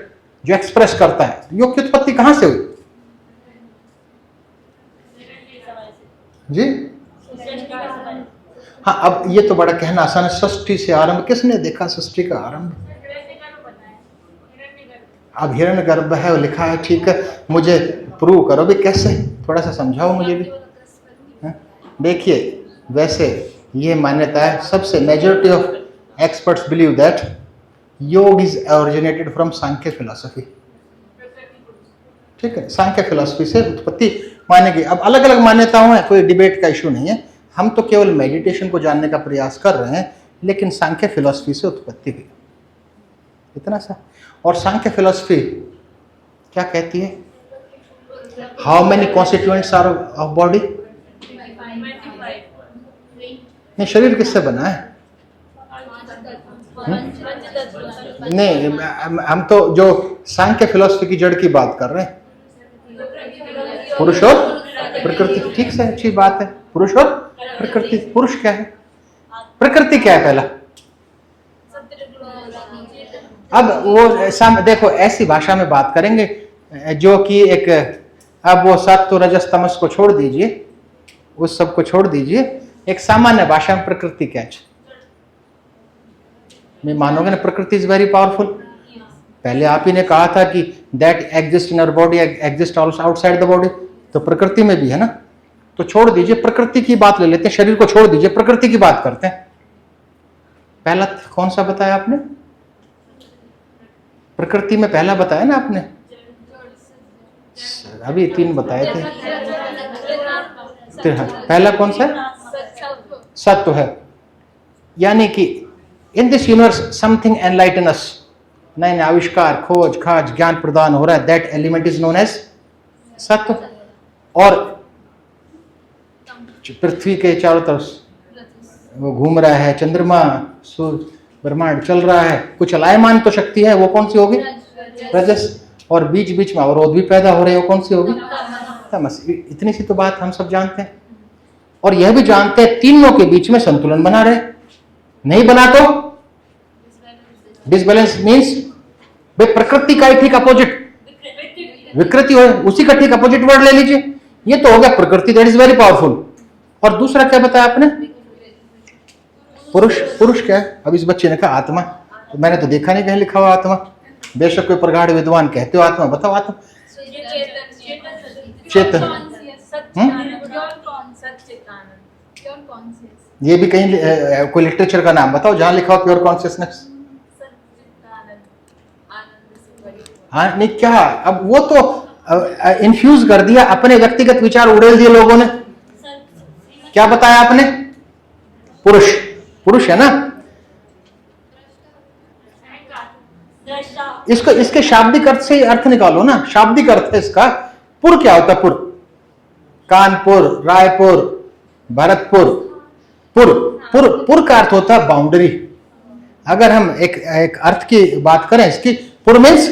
जो एक्सप्रेस करता है, योग की उत्पत्ति कहां से हुई जी? हाँ, अब ये तो बड़ा कहना आसान है, सृष्टि से आरंभ। किसने देखा सृष्टि का आरंभ? अब हिरण्यगर्भ है, वो लिखा है, ठीक है, मुझे प्रूव करो भी कैसे, थोड़ा सा समझाओ मुझे भी। देखिए, वैसे ये मान्यता है, सबसे majority of experts believe that yoga is originated from Sankhya philosophy. ठीक है, सांख्य फिलॉसफी से उत्पत्ति माने गई। अब अलग अलग मान्यताओं है, कोई डिबेट का इशू नहीं है, हम तो केवल मेडिटेशन को जानने का प्रयास कर रहे हैं, लेकिन सांख्य फिलॉसफी से उत्पत्ति हुई, इतना सा। और सांख्य फिलॉसफी क्या कहती है? How many constituents are of body? नहीं, शरीर किससे बना है? नहीं, हम तो जो सांख्य फिलॉसफी की जड़ की बात कर रहे हैं, पुरुष और प्रकृति। ठीक से, अच्छी बात है, पुरुष और प्रकृति। पुरुष क्या है, प्रकृति क्या है पहला? अब वो देखो, ऐसी भाषा में बात करेंगे जो कि एक, अब वो सत्व रजस तमस को छोड़ दीजिए, उस सब को छोड़ दीजिए, एक सामान्य भाषा में प्रकृति क्या है? मैं मानोगे ना, प्रकृति इज वेरी पावरफुल। पहले आप ही ने कहा था कि that exist in our body exist also outside the body, तो प्रकृति में भी है ना। तो छोड़ दीजिए, प्रकृति की बात ले लेते हैं, शरीर को छोड़ दीजिए, प्रकृति की बात करते हैं। पहला कौन सा बताया आपने? प्रकृति में पहला बताया ना आपने, अभी 3 बताए थे। पहला कौन सा? सत्व है, यानी कि in this universe something enlighten अस, नए नए आविष्कार, खोज खाज, ज्ञान प्रदान हो रहा है, that element is known as sattva. और पृथ्वी के चारों तरफ वो घूम रहा है, चंद्रमा, सूर्य, ब्रह्मांड चल रहा है, कुछ चलायमान तो शक्ति है, वो कौन सी होगी? रजस। और बीच बीच में अवरोध भी पैदा हो रहे हैं, वो कौन सी होगी? तमस। इतनी सी तो बात हम सब जानते हैं, और यह भी जानते हैं तीनों के बीच में संतुलन बना रहे। नहीं बना तो डिसबैलेंस मीन्स प्रकृति का ठीक अपोजिट विकृति हो, उसी का ठीक अपोजिट वर्ड ले लीजिए। ये तो हो गया प्रकृति, दैट इज वेरी पावरफुल। और दूसरा क्या बताया आपने? पुरुष। पुरुष क्या है? अब इस बच्चे ने कहा आत्मा, तो मैंने तो देखा नहीं कहीं लिखा हुआ आत्मा। बेशक कोई प्रगाढ़ विद्वान कहते हो आत्मा, बताओ आत्मा। चेतन। ये भी कहीं कोई लिटरेचर का नाम बताओ जहां लिखा हो प्योर कॉन्शियसनेस। हाँ, नहीं क्या, अब वो तो इन्फ्यूज कर दिया, अपने व्यक्तिगत विचार उड़ेल दिए लोगों ने। क्या बताया आपने? पुरुष। पुरुष है ना। इसको इसके शाब्दिक अर्थ से अर्थ निकालो ना, शाब्दिक अर्थ है इसका। पुर क्या होता है? पुर, कानपुर, रायपुर, भरतपुर, पुर। पुर पुर का अर्थ होता है बाउंड्री। अगर हम एक अर्थ की बात करें इसकी, पुर मीन्स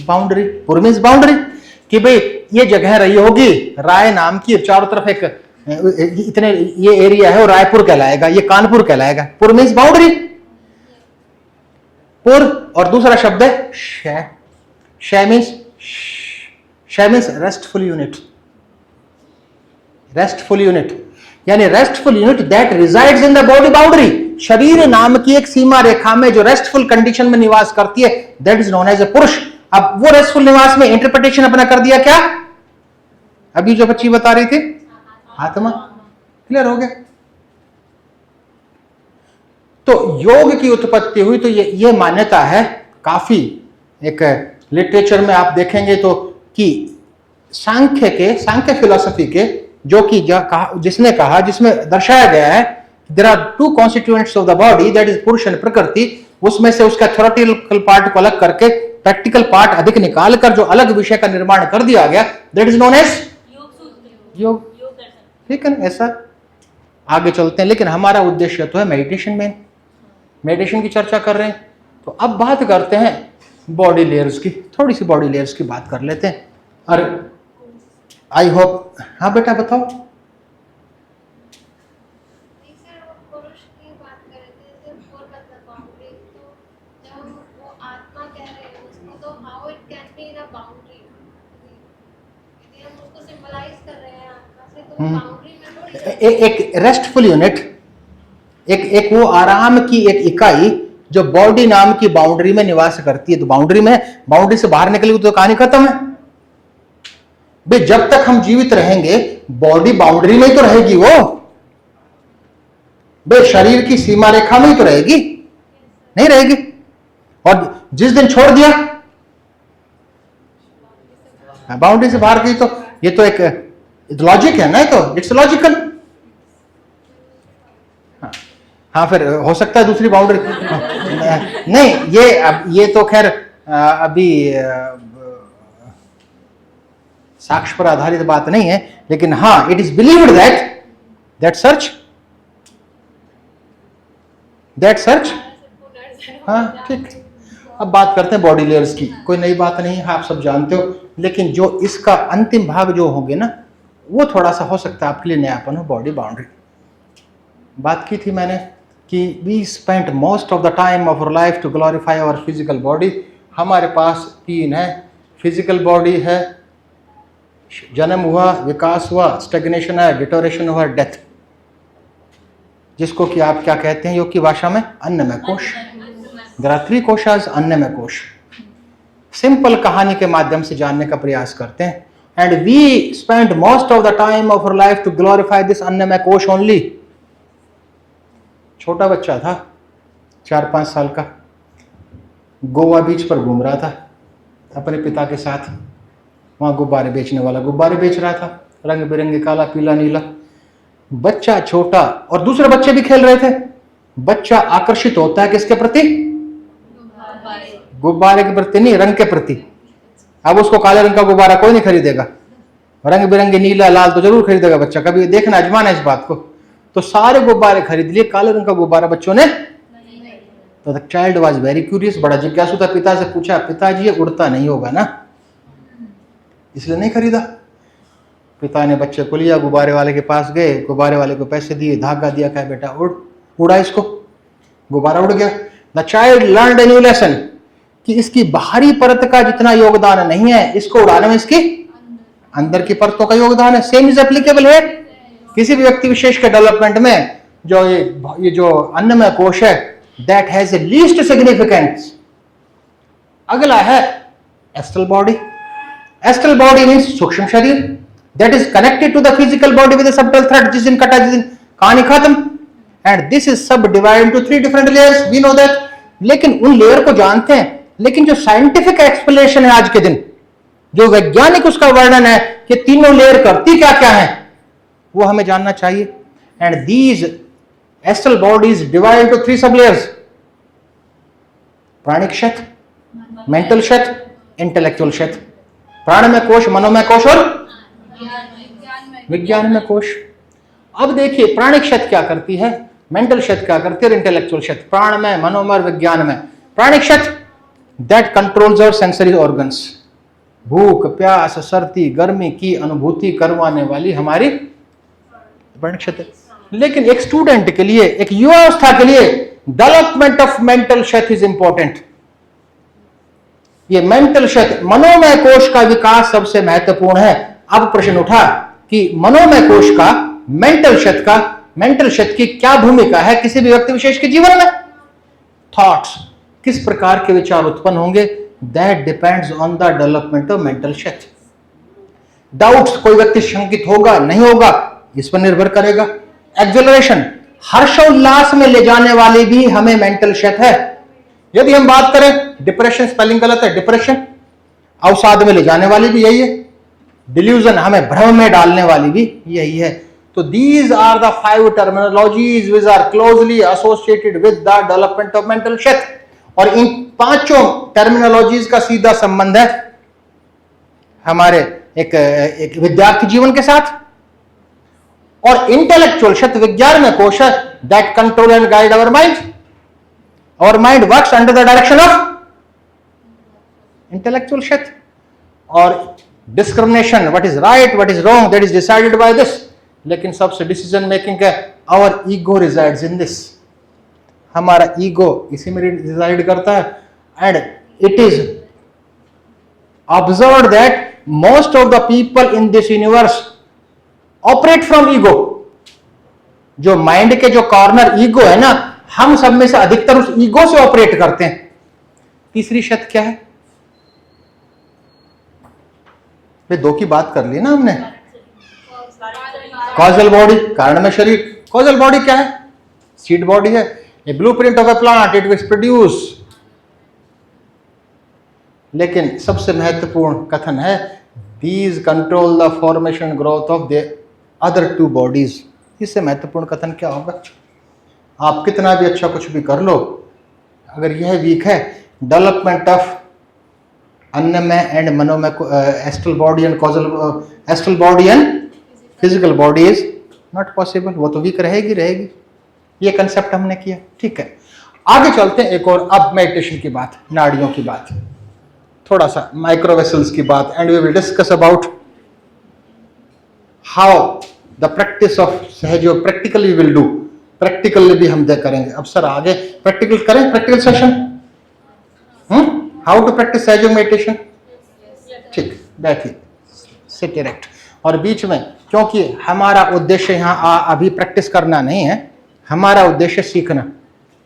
बाउंड्री, पुर मीन्स बाउंड्री, कि भाई ये जगह रही होगी राय नाम की, चारों तरफ एक इतने ये एरिया है और रायपुर कहलाएगा, ये कानपुर कहलाएगा। पुर मीन्स बाउंड्री, पुर। और दूसरा शब्द है शय। शय means restful unit, restful unit, यानी restful unit that resides in the body boundary. शरीर नाम की एक सीमा रेखा में जो रेस्टफुल कंडीशन में निवास करती है, that is known as a purusha. अब वो रेस्टफुल निवास में इंटरप्रिटेशन अपना कर दिया क्या? अभी जो बच्ची बता रही थी, आत्मा। क्लियर हो गया? तो योग की उत्पत्ति हुई, तो ये मान्यता है काफी, एक लिटरेचर में आप देखेंगे तो, कि सांख्य फिलॉसफी के जो कि जिसमें दर्शाया गया है there are two constituents of the body, that is purusha and prakriti. उसमें से उसका थ्योरेटिकल पार्ट को अलग करके प्रैक्टिकल पार्ट अधिक निकाल कर जो अलग विषय का निर्माण कर दिया गया, दैट इज नोन एज योग। ठीक है ना? ऐसा आगे चलते हैं, लेकिन हमारा उद्देश्य तो है मेडिटेशन में, मेडिटेशन की चर्चा कर रहे हैं। तो अब बात करते हैं बॉडी लेयर्स की, थोड़ी सी बॉडी लेयर्स की बात कर लेते हैं। और आई होप, हाँ बेटा बताओ। एक रेस्टफुल यूनिट, एक वो आराम की एक इकाई जो बॉडी नाम की बाउंड्री में निवास करती है। तो बाउंड्री से बाहर निकली तो कहानी खत्म है भाई। जब तक हम जीवित रहेंगे बॉडी बाउंड्री में ही तो रहेगी वो भाई, शरीर की सीमा रेखा में ही तो रहेगी, नहीं रहेगी। और जिस दिन छोड़ दिया बाउंड्री से बाहर गई, तो ये तो एक लॉजिक है ना, तो इट्स लॉजिकल। हाँ, फिर हो सकता है दूसरी बाउंड्री नहीं, ये तो खैर अभी साक्ष्य पर आधारित बात नहीं है, लेकिन हाँ, it is believed that search, हाँ ठीक। अब बात करते हैं बॉडी लेयर्स की। कोई नई बात नहीं है, आप सब जानते हो, लेकिन जो इसका अंतिम भाग जो होंगे ना, वो थोड़ा सा हो सकता है आपके लिए नयापन हो। बॉडी बाउंड्री बात की थी मैंने कि we spent most of the time of our life to glorify our physical body. हमारे पास 3 है, फिजिकल बॉडी है, जन्म हुआ, विकास हुआ, स्टैग्नेशन है, डिटोरेशन हुआ, डेथ, जिसको कि आप क्या कहते हैं योग की भाषा में? अन्नमय कोश। देयर आर 3 कोशास, अन्नमय कोश। सिंपल कहानी के माध्यम से जानने का प्रयास करते हैं। And we spend most of the time of our life to glorify this annamaya kosha only. छोटा बच्चा था, 4-5 साल का, गोवा बीच पर घूम रहा था अपने पिता के साथ। वहाँ गुब्बारे बेचने वाला गुब्बारे बेच रहा था, रंग बिरंगे, काला, पीला, नीला। बच्चा छोटा और दूसरे बच्चे भी खेल रहे थे। बच्चा आकर्षित होता है किसके प्रति? गुब्बारे के प्रति नहीं, रंग के प्रति। अब उसको काले रंग का गुब्बारा कोई नहीं खरीदेगा, रंग बिरंगे नीला, लाल तो जरूर खरीदेगा बच्चा। कभी देखना, आजमाना इस बात को। तो सारे गुब्बारे खरीद लिए, काले रंग का गुब्बारा बच्चों ने। तो the child was very curious, बड़ा जिज्ञासु था। पिता से पूछा, पिताजी ये उड़ता नहीं होगा ना, इसलिए नहीं खरीदा। पिता ने बच्चे को लिया, गुब्बारे वाले के पास गए, गुब्बारे वाले को पैसे दिए, धागा दिया, कहा बेटा उड़ा इसको, गुब्बारा उड़ गया। The child learned a new lesson कि इसकी बाहरी परत का जितना योगदान नहीं है, इसको उड़ाने में इसकी अंदर की परतों का योगदान है। सेम इज एप्लीकेबल है किसी भी व्यक्ति विशेष के डेवलपमेंट में। जो ये जो अन्नमय कोश है, that has a least significance. अगला है astral body. Astral body means सूक्ष्म शरीर, that is connected to the physical body with a subtle thread. जिस दिन कटा, जिस दिन कहानी खत्म। And this is subdivided into 3 different layers, we know that. लेकिन उन लेयर को जानते हैं, लेकिन जो साइंटिफिक एक्सप्लेनेशन है आज के दिन, जो वैज्ञानिक उसका वर्णन है कि तीनों लेयर करती क्या क्या है, वो हमें जानना चाहिए। And these astral bodies divide into 3 सब लेयर्स। प्राणिक क्षेत्र, मेंटल क्षेत्र, इंटेलेक्चुअल क्षेत्र, प्राणमय कोश, मनोमय कोश और विज्ञानमय कोश। अब देखिए प्राणिक क्षेत्र क्या करती है, मेंटल क्षेत्र क्या करती है और इंटेलेक्चुअल क्षेत्र, प्राणमय, मनोमय, विज्ञानमय। प्राणिक क्षेत्र that controls our sensory organs, भूख, प्यास, सर्दी, गर्मी की अनुभूति करवाने वाली हमारी प्राणिक क्षेत्र। लेकिन एक स्टूडेंट के लिए, एक युवावस्था के लिए डेवलपमेंट ऑफ मेंटल क्षेत्र इज इंपॉर्टेंट। ये मेंटल क्षेत्र, मनोमय कोश का विकास सबसे महत्वपूर्ण है। अब प्रश्न उठा कि मनोमय कोश का, मेंटल क्षेत्र की क्या भूमिका है किसी भी व्यक्ति विशेष के जीवन में। थॉट्स, किस प्रकार के विचार उत्पन्न होंगे, that depends on the development of mental क्षेत्र। डाउट्स, कोई व्यक्ति शंकित होगा नहीं होगा, इस पर निर्भर करेगा। एक्सेलरेशन, हर्षोल्लास में ले जाने वाली भी हमें मेंटल क्षेत्र है। यदि हम बात करें डिप्रेशन, स्पेलिंग गलत है, डिप्रेशन, अवसाद में ले जाने वाली भी यही है। डिल्यूजन, हमें भ्रम में डालने वाली भी यही है। तो these are the 5 terminologies which are closely associated with the development of mental क्षेत्र। और इन 5 टर्मिनोलॉजीज का सीधा संबंध है हमारे एक विद्यार्थी जीवन के साथ। और इंटेलेक्चुअल क्षेत्र, विज्ञान में कोश है, that control and guide our mind. Our mind works under the direction of intellectual क्षेत्र। और discrimination, what is right, what is wrong, that is decided by this। लेकिन सबसे डिसीजन मेकिंग है, our ego resides in this। हमारा ego इसी में resided करता है। and it is observed that most of the people in this universe operate from ego। जो mind के जो कॉर्नर ईगो है ना, हम सब में से अधिकतर उस ईगो से ऑपरेट करते हैं। तीसरी क्षेत्र क्या है, वे 2 की बात कर ली ना हमने, कॉजल बॉडी, कारणमय शरीर। कॉजल बॉडी क्या है, सीड बॉडी है। A blueprint of a plant, it will produce. लेकिन सबसे महत्वपूर्ण कथन है, these control the formation growth of the other 2 bodies. इससे महत्वपूर्ण कथन क्या होगा, आप कितना भी अच्छा कुछ भी कर लो, अगर यह वीक है, development of annamaya and manomaya, astral body and causal, astral body and physical body is not possible. वो तो वीक रहेगी। ये कंसेप्ट हमने किया, ठीक है। आगे चलते हैं एक और, अब मेडिटेशन की बात, नाड़ियों की बात, थोड़ा सा माइक्रोवेसल्स की बात, and we will discuss about how the practice of Sahyog practically will do. Practical भी हम करेंगे। अब सर आगे प्रैक्टिकल करें, practical session, how to practice Sahyog meditation. ठीक, बैठिए, सिट इरेक्ट। और बीच में, क्योंकि हमारा उद्देश्य यहाँ अभी प्रैक्टिस करना नहीं है, हमारा उद्देश्य सीखना।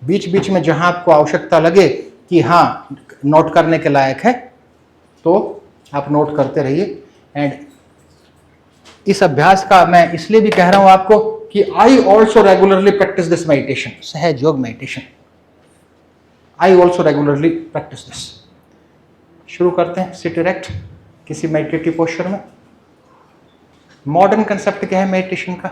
बीच बीच में जहां आपको आवश्यकता लगे कि हाँ नोट करने के लायक है, तो आप नोट करते रहिए। एंड इस अभ्यास का मैं इसलिए भी कह रहा हूं आपको कि I also regularly practice this meditation, सहज योग meditation. I also regularly practice this. शुरू करते हैं, सिट इरेक्ट, किसी मेडिटेटिव पोस्चर में। मॉडर्न कंसेप्ट क्या है मेडिटेशन का,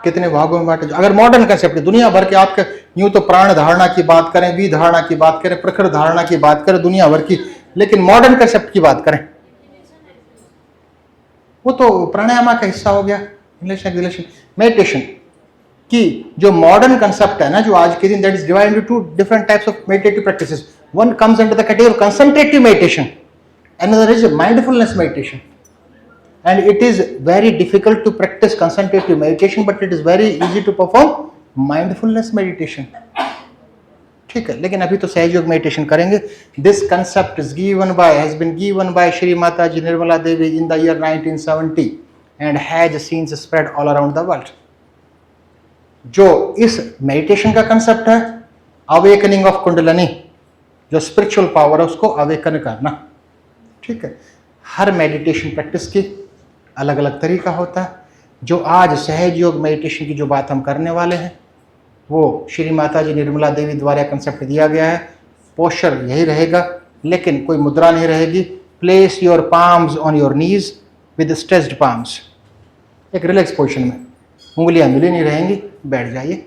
कितने भागों में बांटे। अगर मॉडर्न कंसेप्ट दुनिया भर के, आपके यूं तो प्राण धारणा की बात करें, वी धारणा की बात करें, प्रखर धारणा की बात करें, दुनिया भर की, लेकिन मॉडर्न कंसेप्ट की बात करें, वो तो प्राणायाम का हिस्सा हो गया। इंग्लिश एक्सलेशन, मेडिटेशन की जो मॉडर्न कंसेप्ट है ना, जो आज के दिन, that is divided into 2 different types of meditative practices. One comes under the category of concentrative meditation, another is mindfulness meditation, and it is very difficult to practice concentrative meditation, but it is very easy to perform mindfulness meditation। ठीक है, लेकिन अभी तो सहज योग meditation करेंगे। This concept is has been given by Shri Mata ji Nirmala Devi in the year 1970 and has seen spread all around the world. जो इस मेडिटेशन का कंसेप्ट है, अवेकनिंग ऑफ कुंडलिनी, जो स्पिरिचुअल पावर है उसको अवेकन करना। ठीक है, हर मेडिटेशन प्रैक्टिस की अलग अलग तरीका होता है। जो आज सहज योग मेडिटेशन की जो बात हम करने वाले हैं, वो श्री माता जी निर्मला देवी द्वारा कंसेप्ट दिया गया है। पोस्चर यही रहेगा, लेकिन कोई मुद्रा नहीं रहेगी। Place your palms on your knees with stretched palms, एक रिलैक्स पोजिशन में, उंगलियां मिली नहीं रहेंगी, बैठ जाइए।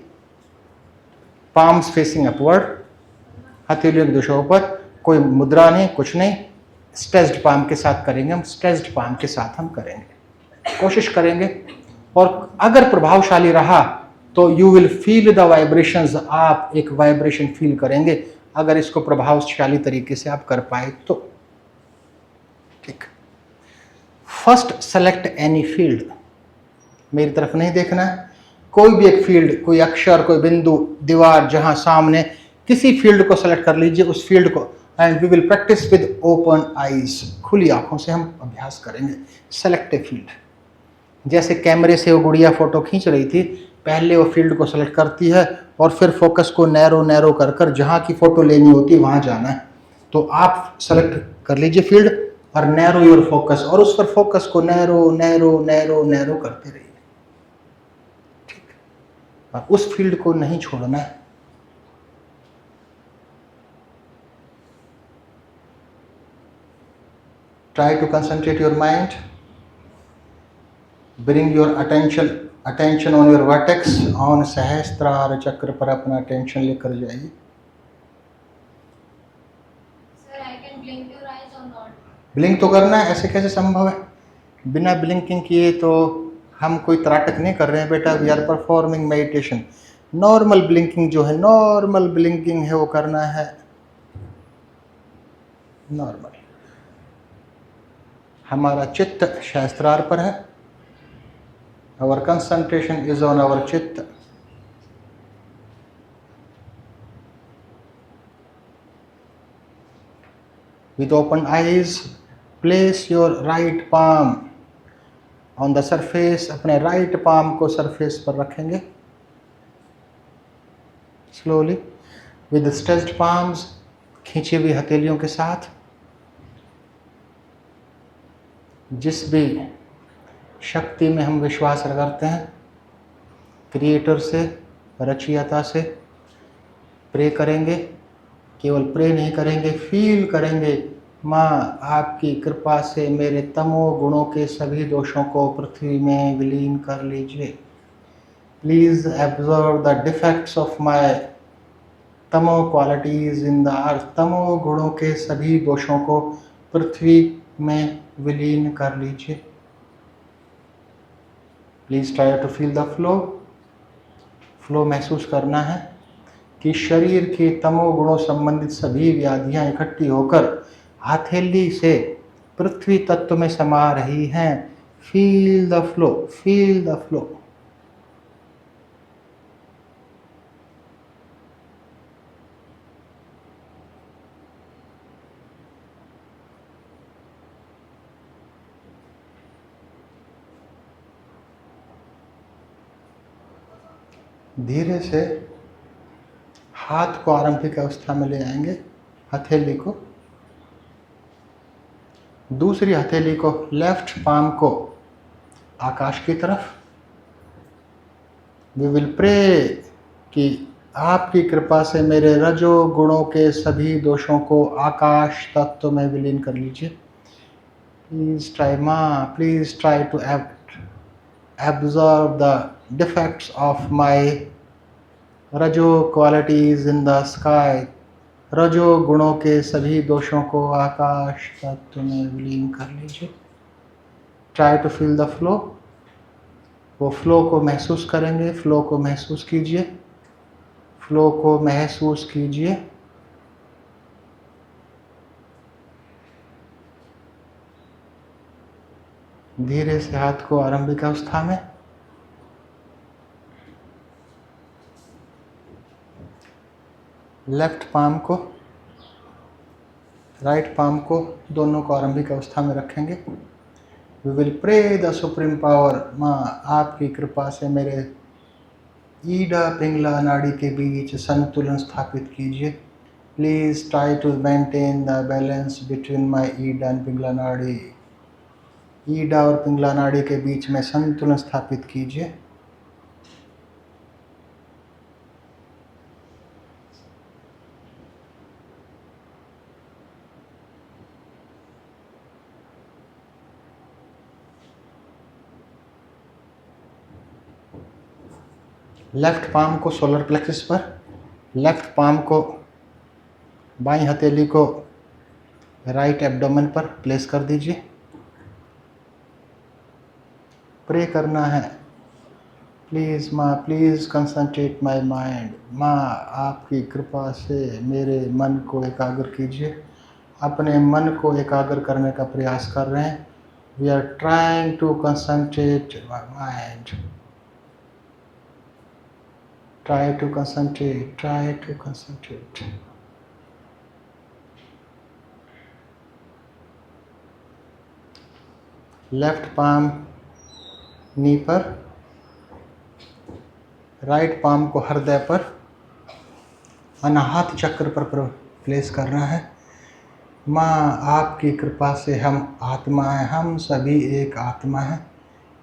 पाम्स फेसिंग अपवर्ड, हथेलियों की दिशाओं पर, कोई मुद्रा नहीं, कुछ नहीं, स्ट्रेच्ड पाम के साथ करेंगे हम, स्ट्रेच्ड पाम के साथ हम करेंगे, कोशिश करेंगे। और अगर प्रभावशाली रहा तो you will feel the vibrations, आप एक वाइब्रेशन फील करेंगे अगर इसको प्रभावशाली तरीके से आप कर पाए तो। ठीक। फर्स्ट सेलेक्ट एनी फील्ड, मेरी तरफ नहीं देखना है, कोई भी एक फील्ड, कोई अक्षर, कोई बिंदु, दीवार, जहां सामने, किसी फील्ड को सेलेक्ट कर लीजिए, उस फील्ड को, and we will practice with open eyes, खुली आंखों से हम अभ्यास करेंगे। सेलेक्ट ए फील्ड, जैसे कैमरे से वो गुड़िया फोटो खींच रही थी, पहले वो फील्ड को सेलेक्ट करती है और फिर फोकस को नैरो नैरो कर कर जहाँ की फोटो लेनी होती है वहाँ जाना है। तो आप सेलेक्ट कर लीजिए फील्ड और नैरो योर फोकस, और उस पर फोकस को नैरो नैरो नैरो नैरो करते रहिए। ठीक, और उस फील्ड को नहीं छोड़ना है। Try to concentrate your mind, bring your attention on your vertex, on Sahasrara chakra पर अपना अटेंशन लेकर जाइए। ब्लिंक तो करना है, ऐसे कैसे संभव है? बिना ब्लिंकिंग किए तो हम कोई त्राटक नहीं कर रहे हैं बेटा, we are performing meditation. Normal blinking जो है, नॉर्मल ब्लिंकिंग है वो करना है, नॉर्मल। हमारा चित्त शास्त्रार पर है, our concentration is on our चित्त। with open eyes place your right palm on the surface, अपने राइट पाम को सरफेस पर रखेंगे slowly with stretched palms, खींची हुई हथेलियों के साथ। जिस भी शक्ति में हम विश्वास करते हैं, क्रिएटर से, रचयिता से, प्रे करेंगे। केवल प्रे नहीं करेंगे, फील करेंगे, माँ आपकी कृपा से मेरे तमो गुणों के सभी दोषों को पृथ्वी में विलीन कर लीजिए। Please absorb the defects of my तमो क्वालिटीज इन द अर्थ, तमो गुणों के सभी दोषों को पृथ्वी में विलीन कर लीजिए। Please try to feel the flow, flow महसूस करना है कि शरीर के तमो गुणों संबंधित सभी व्याधियां इकट्ठी होकर हथेली से पृथ्वी तत्व में समा रही हैं। Feel the flow, feel the flow. धीरे से हाथ को आरंभिक अवस्था में ले आएंगे, हथेली को, दूसरी हथेली को, लेफ्ट पाम को आकाश की तरफ। वी विल प्रे कि आपकी कृपा से मेरे रजो गुणों के सभी दोषों को आकाश तत्व में विलीन कर लीजिए। प्लीज ट्राई माँ, please try to absorb the defects of my रजो qualities in the sky, रजो गुणों के सभी दोषों को आकाश तत्व में विलीन कर लीजिए। Try to feel the flow, वो फ्लो को महसूस करेंगे, फ्लो को महसूस कीजिए, फ्लो को महसूस कीजिए। धीरे से हाथ को आरंभिक अवस्था में, लेफ्ट पाम को, राइट पाम को, दोनों को आरंभिक अवस्था में रखेंगे। We will pray the supreme power, माँ आपकी कृपा से मेरे ईडा पिंगला नाड़ी के बीच संतुलन स्थापित कीजिए। Please try to maintain the balance between my Ida and Pingala nadi, Ida और पिंगला नाड़ी के बीच में संतुलन स्थापित कीजिए। लेफ्ट पाम को सोलर प्लेक्सस पर, लेफ्ट पाम को बाईं हथेली को राइट एब्डोमेन पर प्लेस कर दीजिए। प्रे करना है, प्लीज़ माँ, प्लीज़ कंसंट्रेट माय माइंड। माँ, आपकी कृपा से मेरे मन को एकाग्र कीजिए। अपने मन को एकाग्र करने का प्रयास कर रहे हैं। We are trying to concentrate my mind. Try to concentrate, try to concentrate. Left palm knee पर, राइट पाम को हृदय पर, अनाहत चक्र पर प्लेस करना है। माँ, आपकी कृपा से हम आत्मा हैं, हम सभी एक आत्मा हैं।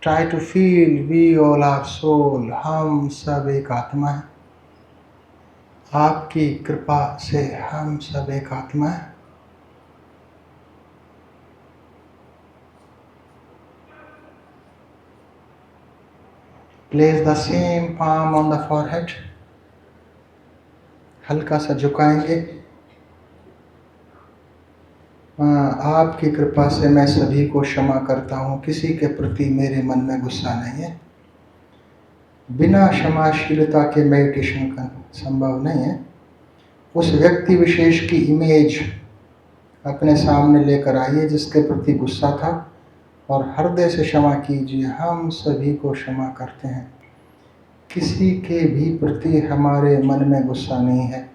Try to feel we all are soul, हम सब एक आत्मा हैं। आपकी कृपा से हम सब एक आत्मा हैं। Place the same palm on the forehead. हल्का सा झुकाएंगे। आपकी कृपा से मैं सभी को क्षमा करता हूँ, किसी के प्रति मेरे मन में गुस्सा नहीं है। बिना क्षमाशीलता के मेडिटेशन का संभव नहीं है। उस व्यक्ति विशेष की इमेज अपने सामने लेकर आइए जिसके प्रति गुस्सा था, और हृदय से क्षमा कीजिए। हम सभी को क्षमा करते हैं, किसी के भी प्रति हमारे मन में गुस्सा नहीं है।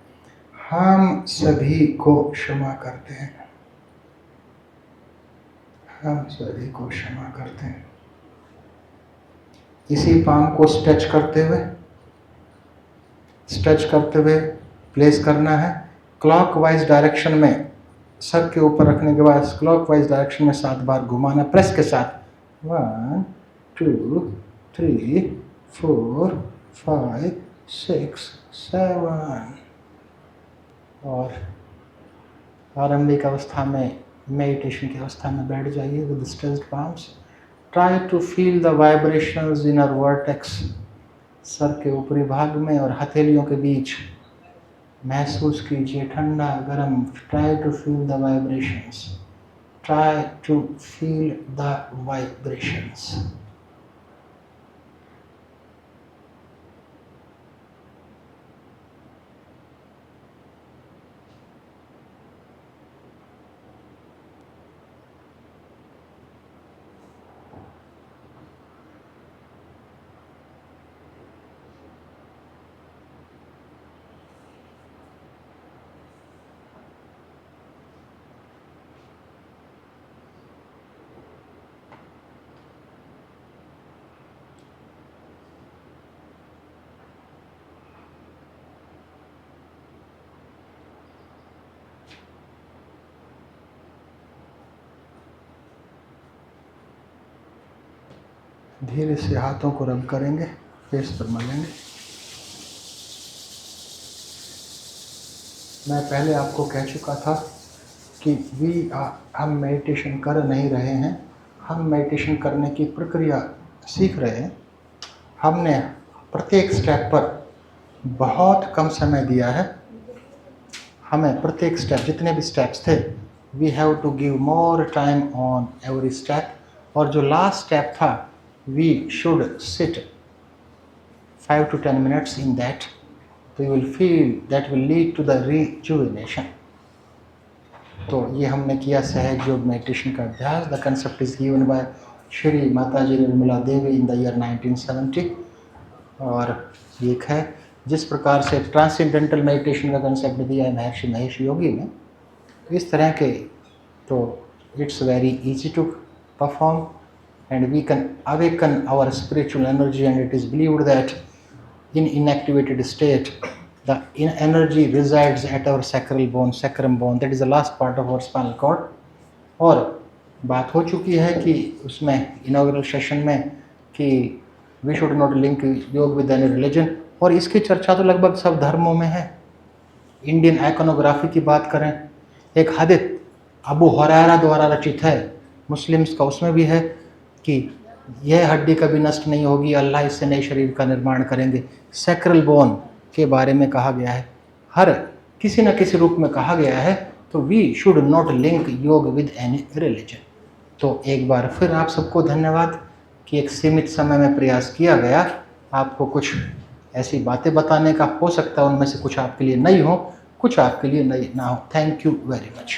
हम सभी को क्षमा करते हैं, हम सभी को क्षमा करते हैं। इसी पाम को स्ट्रेच करते हुए प्लेस करना है। क्लॉकवाइज डायरेक्शन में सर के ऊपर रखने के बाद क्लॉकवाइज डायरेक्शन में 7 बार घुमाना प्रेस के साथ। 1 2 3 4 5 6 7। और आरंभिक अवस्था में, मेडिटेशन की अवस्था में बैठ जाइए with stretched palms. Try to feel the vibrations in our vertex. सर के ऊपरी भाग में और हथेलियों के बीच महसूस कीजिए ठंडा गरम। Try to feel the vibrations, try to feel the vibrations. धीरे से हाथों को रब करेंगे, फेस पर मलेंगे। मैं पहले आपको कह चुका था कि हम मेडिटेशन कर नहीं रहे हैं, हम मेडिटेशन करने की प्रक्रिया सीख रहे हैं। हमने प्रत्येक स्टेप पर बहुत कम समय दिया है। हमें प्रत्येक स्टेप, जितने भी स्टेप्स थे, we have to give more time on every step. और जो लास्ट स्टेप था, we should sit 5 to 10 minutes in that. So you will feel that will lead to the rejuvenation. तो ये हमने किया सहज योग मेडिटेशन का अभ्यास। The concept is given by Shri माताजी Nirmala Devi in the year 1970। और एक है जिस प्रकार से ट्रांसेंडेंटल मेडिटेशन का कंसेप्ट दिया है महर्षि महेश योगी ने, इस तरह के, तो it's very easy to perform and we can awaken our spiritual energy. And it is believed that in inactivated state the energy resides at our sacral bone, sacrum bone, that is the last part of our spinal cord. और बात हो चुकी है कि उसमें inaugural session में कि we should not link योग with any religion, और इसकी चर्चा तो लगभग सब धर्मों में है। इंडियन आइकोनोग्राफी की बात करें, एक हदीस अबू हुरैरा द्वारा रचित है, मुस्लिम्स का, उसमें भी है कि यह हड्डी कभी नष्ट नहीं होगी, अल्लाह इससे नए शरीर का निर्माण करेंगे। सैक्रल बोन के बारे में कहा गया है। हर किसी न किसी रूप में कहा गया है, तो वी शुड नॉट लिंक योग विद एनी रिलीजन। तो एक बार फिर आप सबको धन्यवाद कि एक सीमित समय में प्रयास किया गया आपको कुछ ऐसी बातें बताने का। हो सकता है उनमें से कुछ आपके लिए नई हो, कुछ आपके लिए नई ना हो। Thank you very much.